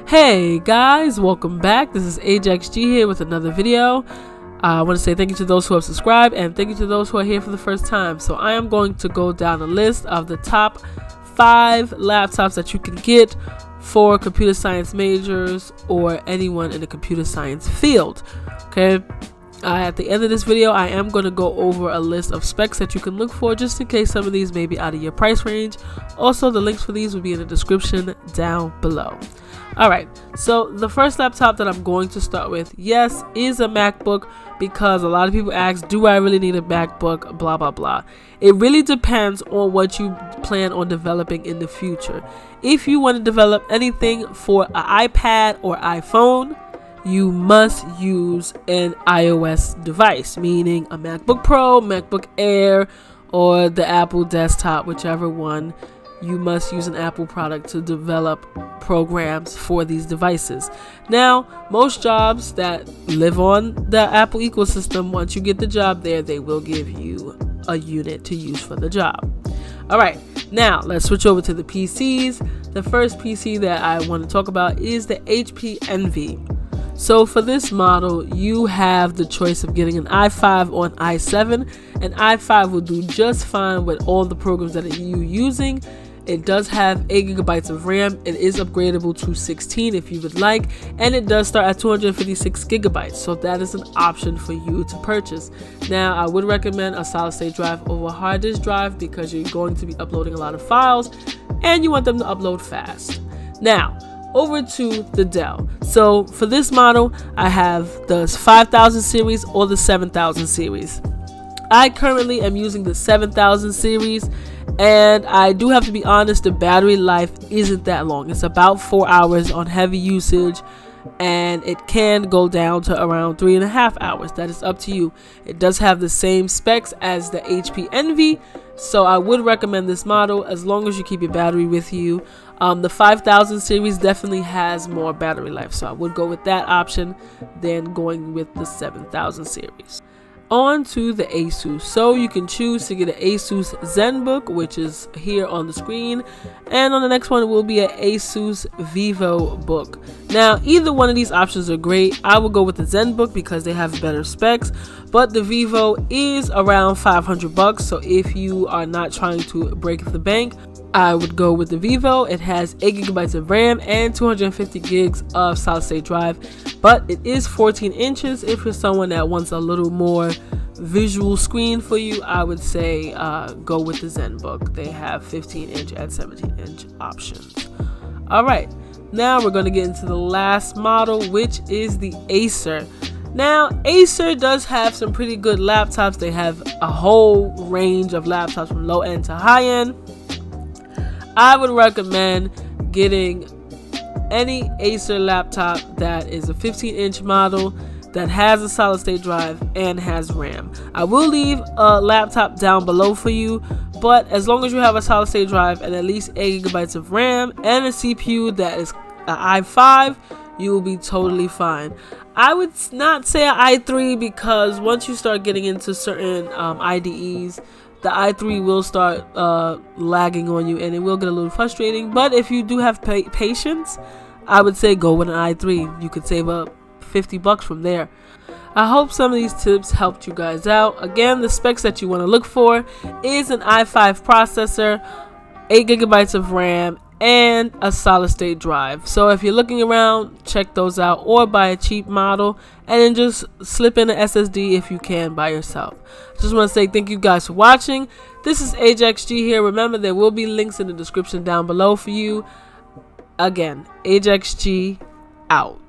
Hey guys, welcome back. This is Ajaxx G here with another video. I want to say thank you to those who have subscribed and thank you to those who are here for the first time. So I am going to go down a list of the top 5 laptops that you can get for computer science majors or anyone in the computer science field. Okay. At the end of this video, I am going to go over a list of specs that you can look for just in case some of these may be out of your price range. Also, the links for these will be in the description down below. Alright, so the first laptop that I'm going to start with, yes, is a MacBook, because a lot of people ask, do I really need a MacBook, blah blah blah. It really depends on what you plan on developing in the future. If you want to develop anything for an iPad or iPhone, you must use an iOS device, meaning a MacBook Pro, MacBook Air, or the Apple desktop, whichever one. You must use an Apple product to develop programs for these devices. Now, most jobs that live on the Apple ecosystem, once you get the job there, they will give you a unit to use for the job. Alright, now let's switch over to the PCs. The first PC that I want to talk about is the HP Envy. So for this model, you have the choice of getting an i5 or an i7. An i5 will do just fine with all the programs that you're using. It does have 8 GB of RAM. It is upgradable to 16 if you would like, and it does start at 256 GB, so that is an option for you to purchase. Now, I would recommend a solid state drive over a hard disk drive because you're going to be uploading a lot of files and you want them to upload fast. Now, over to the Dell. So for this model, I have the 5000 series or the 7000 series. I currently am using the 7000 series, and I do have to be honest, the battery life isn't that long. It's about 4 hours on heavy usage, and it can go down to around 3.5 hours. That is up to you. It does have the same specs as the HP Envy, so I would recommend this model as long as you keep your battery with you. The 5000 series definitely has more battery life, so I would go with that option than going with the 7000 series. On to the Asus. So you can choose to get an Asus Zenbook, which is here on the screen, and on the next one it will be an Asus VivoBook. Now, either one of these options are great. I will go with the Zenbook because they have better specs, but the Vivo is around $500, so if you are not trying to break the bank, I would go with the Vivo. It has 8 GB of RAM and 250 gigs of solid state drive, but it is 14 inches. If you're someone that wants a little more visual screen for you, I would say go with the Zenbook. They have 15-inch and 17-inch options. Alright, now we're going to get into the last model, which is the Acer. Now, Acer does have some pretty good laptops. They have a whole range of laptops from low end to high end. I would recommend getting any Acer laptop that is a 15-inch model that has a solid state drive and has RAM. I will leave a laptop down below for you, but as long as you have a solid state drive and at least 8 GB of RAM and a CPU that is an i5, you will be totally fine. I would not say an i3 because once you start getting into certain IDEs, the i3 will start lagging on you and it will get a little frustrating. But if you do have patience, I would say go with an i3. You could save up $50 from there. I hope some of these tips helped you guys out. Again, the specs that you want to look for is an i5 processor, 8 GB of RAM, and a solid state drive. So if you're looking around, check those out or buy a cheap model and then just slip in an SSD if you can by yourself. Just want to say thank you guys for watching. This is Ajaxx G here. Remember, there will be links in the description down below for you. Again, Ajaxx G out.